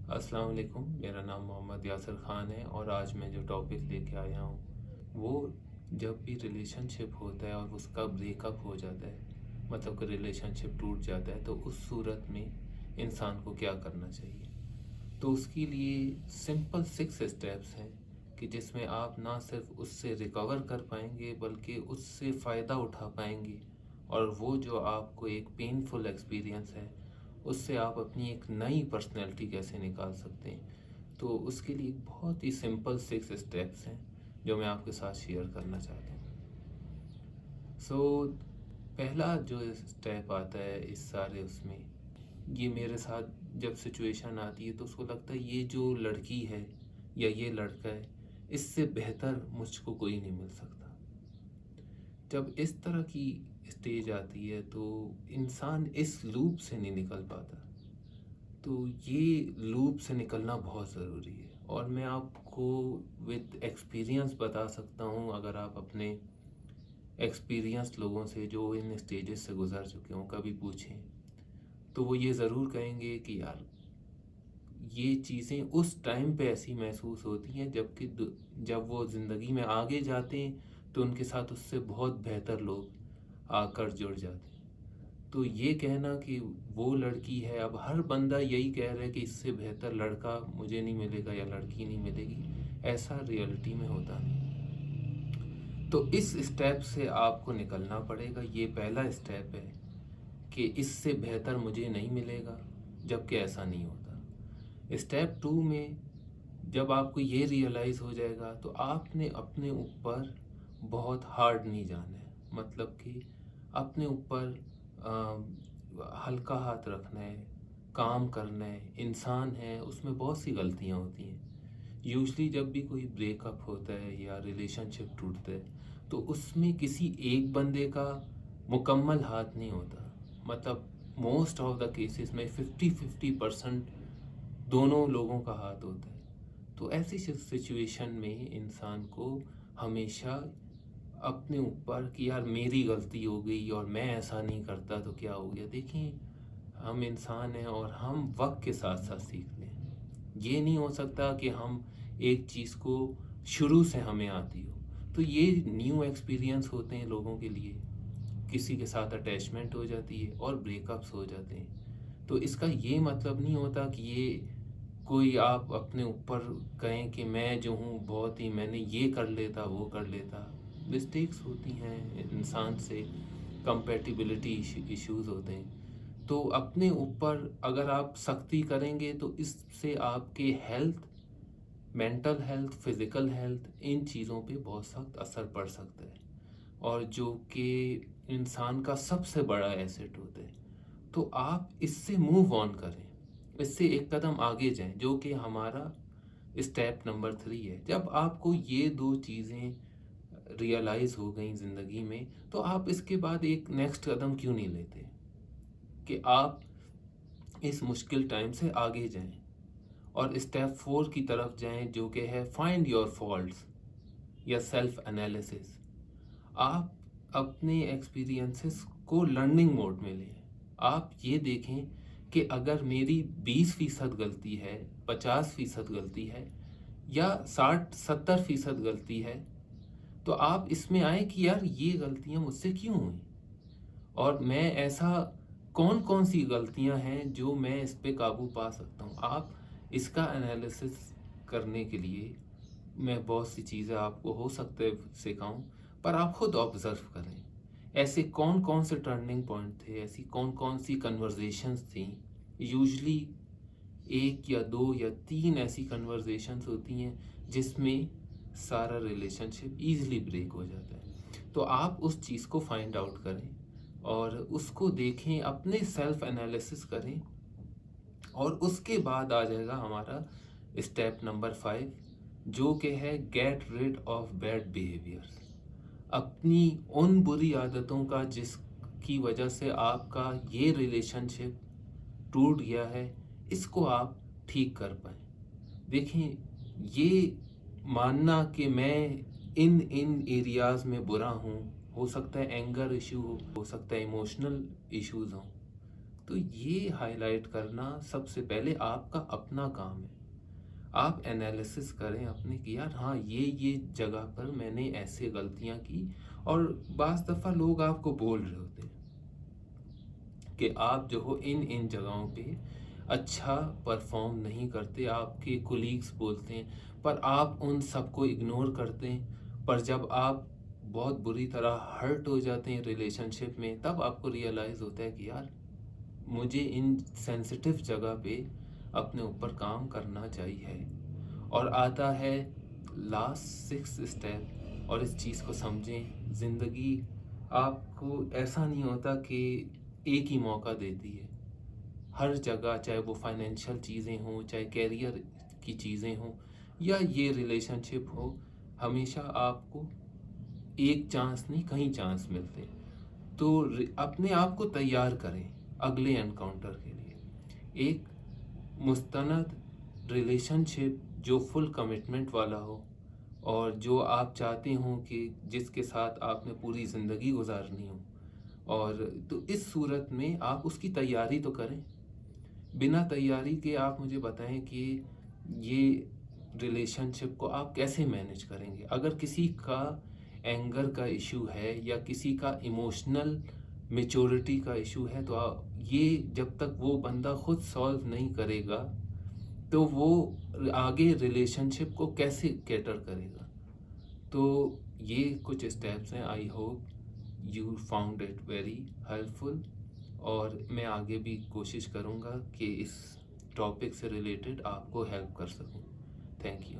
अस्सलाम वालेकुम, मेरा नाम मोहम्मद यासिर ख़ान है और आज मैं जो टॉपिक लेके आया हूँ वो जब भी रिलेशनशिप होता है और उसका ब्रेकअप हो जाता है, मतलब कि रिलेशनशिप टूट जाता है, तो उस सूरत में इंसान को क्या करना चाहिए। तो उसके लिए सिंपल 6 स्टेप्स हैं कि जिसमें आप ना सिर्फ उससे रिकवर कर पाएंगे बल्कि उससे फ़ायदा उठा पाएंगे, और वो जो आपको एक पेनफुल एक्सपीरियंस है उससे आप अपनी एक नई पर्सनैलिटी कैसे निकाल सकते हैं। तो उसके लिए बहुत ही सिंपल 6 स्टेप्स हैं जो मैं आपके साथ शेयर करना चाहता हूँ। सो पहला जो स्टेप आता है इस सारे उसमें, ये मेरे साथ जब सिचुएशन आती है तो उसको लगता है ये जो लड़की है या ये लड़का है, इससे बेहतर मुझको कोई नहीं मिल सकता। जब इस तरह की स्टेज आती है तो इंसान इस लूप से नहीं निकल पाता। तो ये लूप से निकलना बहुत ज़रूरी है, और मैं आपको विद एक्सपीरियंस बता सकता हूँ। अगर आप अपने एक्सपीरियंस लोगों से जो इन स्टेजेस से गुज़र चुके हों कभी पूछें तो वो ये ज़रूर कहेंगे कि यार ये चीज़ें उस टाइम पे ऐसी महसूस होती हैं, जबकि जब वो ज़िंदगी में आगे जाते हैं तो उनके साथ उससे बहुत बेहतर लोग आकर जुड़ जाते हैं। तो ये कहना कि वो लड़की है, अब हर बंदा यही कह रहा है कि इससे बेहतर लड़का मुझे नहीं मिलेगा या लड़की नहीं मिलेगी, ऐसा रियलिटी में होता नहीं। तो इस स्टेप से आपको निकलना पड़ेगा। ये पहला स्टेप है कि इससे बेहतर मुझे नहीं मिलेगा, जबकि ऐसा नहीं होता। स्टेप 2 में जब आपको ये रियलाइज़ हो जाएगा तो आपने अपने ऊपर बहुत हार्ड नहीं जाना है, मतलब कि अपने ऊपर हल्का हाथ रखना है, काम करना है। इंसान है, उसमें बहुत सी गलतियाँ होती हैं। यूजली जब भी कोई ब्रेकअप होता है या रिलेशनशिप टूटता है तो उसमें किसी एक बंदे का मुकम्मल हाथ नहीं होता, मतलब मोस्ट ऑफ द केसेस में 50-50% दोनों लोगों का हाथ होता है। तो ऐसी सिचुएशन में इंसान को हमेशा अपने ऊपर कि यार मेरी गलती हो गई और मैं ऐसा नहीं करता तो क्या हो गया। देखिए, हम इंसान हैं और हम वक्त के साथ साथ सीखते हैं। ये नहीं हो सकता कि हम एक चीज़ को शुरू से हमें आती हो। तो ये न्यू एक्सपीरियंस होते हैं लोगों के लिए। किसी के साथ अटैचमेंट हो जाती है और ब्रेकअप्स हो जाते हैं। तो इसका ये मतलब नहीं होता कि ये कोई आप अपने ऊपर कहें कि मैं जो हूँ बहुत ही मैंने ये कर लेता वो कर लेता। मिस्टेक्स होती हैं इंसान से, कंपैटिबिलिटी इश्यूज होते हैं। तो अपने ऊपर अगर आप सख्ती करेंगे तो इससे आपके health, mental health, physical health, इन चीज़ों पे बहुत सख्त असर पड़ सकता है, और जो कि इंसान का सबसे बड़ा एसेट होता है। तो आप इससे मूव ऑन करें, इससे एक कदम आगे जाएं, जो कि हमारा स्टेप नंबर 3 है। जब आपको ये दो चीज़ें रियलाइज़ हो गई ज़िंदगी में तो आप इसके बाद एक नेक्स्ट कदम क्यों नहीं लेते कि आप इस मुश्किल टाइम से आगे जाएं और स्टेप 4 की तरफ जाएं, जो कि है फाइंड योर फॉल्ट्स या सेल्फ एनालिसिस। आप अपने एक्सपीरियंसेस को लर्निंग मोड में लें। आप ये देखें कि अगर मेरी 20% गलती है, 50% गलती है या 60-70% गलती है, तो आप इसमें आए कि यार ये गलतियां मुझसे क्यों हुई, और मैं ऐसा कौन कौन सी गलतियां हैं जो मैं इस पे काबू पा सकता हूँ। आप इसका एनालिसिस करने के लिए मैं बहुत सी चीज़ें आपको हो सकता है सिखाऊं, पर आप खुद ऑब्जर्व करें। ऐसे कौन कौन से टर्निंग पॉइंट थे, ऐसी कौन कौन सी कन्वर्जेशंस थी। यूजली 1 या 2 या 3 ऐसी कन्वर्जेशंस होती हैं जिसमें सारा रिलेशनशिप ईजिली ब्रेक हो जाता है। तो आप उस चीज़ को फाइंड आउट करें और उसको देखें, अपने सेल्फ एनालिसिस करें, और उसके बाद आ जाएगा हमारा स्टेप नंबर 5, जो कि है get rid of bad behaviours. अपनी उन बुरी आदतों का जिसकी वजह से आपका ये रिलेशनशिप टूट गया है, इसको आप ठीक कर पाए। देखें, ये मानना कि मैं इन इन एरियाज़ में बुरा हूँ, हो सकता है एंगर इशू हो सकता है इमोशनल इश्यूज हों, تو یہ ہائی لائٹ کرنا سب سے پہلے آپ کا اپنا کام ہے. آپ انالیسس کریں اپنے کہ یار ہاں یہ جگہ پر میں نے ایسے غلطیاں کی. اور بعض دفعہ لوگ آپ کو بول رہے ہوتے ہیں کہ آپ جو ہو ان جگہوں پہ اچھا پرفارم نہیں کرتے. آپ کے کولیگز بولتے ہیں پر آپ ان سب کو اگنور کرتے ہیں. پر جب آپ بہت بری طرح ہرٹ ہو جاتے ہیں ریلیشن شپ میں, تب آپ کو ریئلائز ہوتا ہے کہ یار مجھے ان سینسٹیو جگہ پہ اپنے اوپر کام کرنا چاہیے. اور آتا ہے لاسٹ 6 اسٹیپ, اور اس چیز کو سمجھیں. زندگی آپ کو ایسا نہیں ہوتا کہ ایک ہی موقع دیتی ہے. ہر جگہ, چاہے وہ فائنینشیل چیزیں ہوں, چاہے کیریئر کی چیزیں ہوں, یا یہ ریلیشن شپ ہو, ہمیشہ آپ کو ایک چانس نہیں کہیں چانس ملتے. تو اپنے آپ کو تیار کریں اگلے انکاؤنٹر کے لیے. ایک مستند ریلیشن شپ جو فل کمٹمنٹ والا ہو, اور جو آپ چاہتے ہوں کہ جس کے ساتھ آپ نے پوری زندگی گزارنی ہو. اور تو اس صورت میں آپ اس کی تیاری تو کریں. بنا تیاری کے آپ مجھے بتائیں کہ یہ ریلیشن شپ کو آپ کیسے مینیج کریں گے. اگر کسی کا اینگر کا ایشو ہے یا کسی کا ایموشنل میچورٹی کا ایشو ہے, تو یہ جب تک وہ بندہ خود سالو نہیں کرے گا تو وہ آگے ریلیشن شپ کو کیسے کیٹر کرے گا. تو یہ کچھ اسٹیپس ہیں. I hope you found it very helpful, اور میں آگے بھی کوشش کروں گا کہ اس ٹاپک سے ریلیٹڈ آپ کو ہیلپ کر سکوں. Thank you.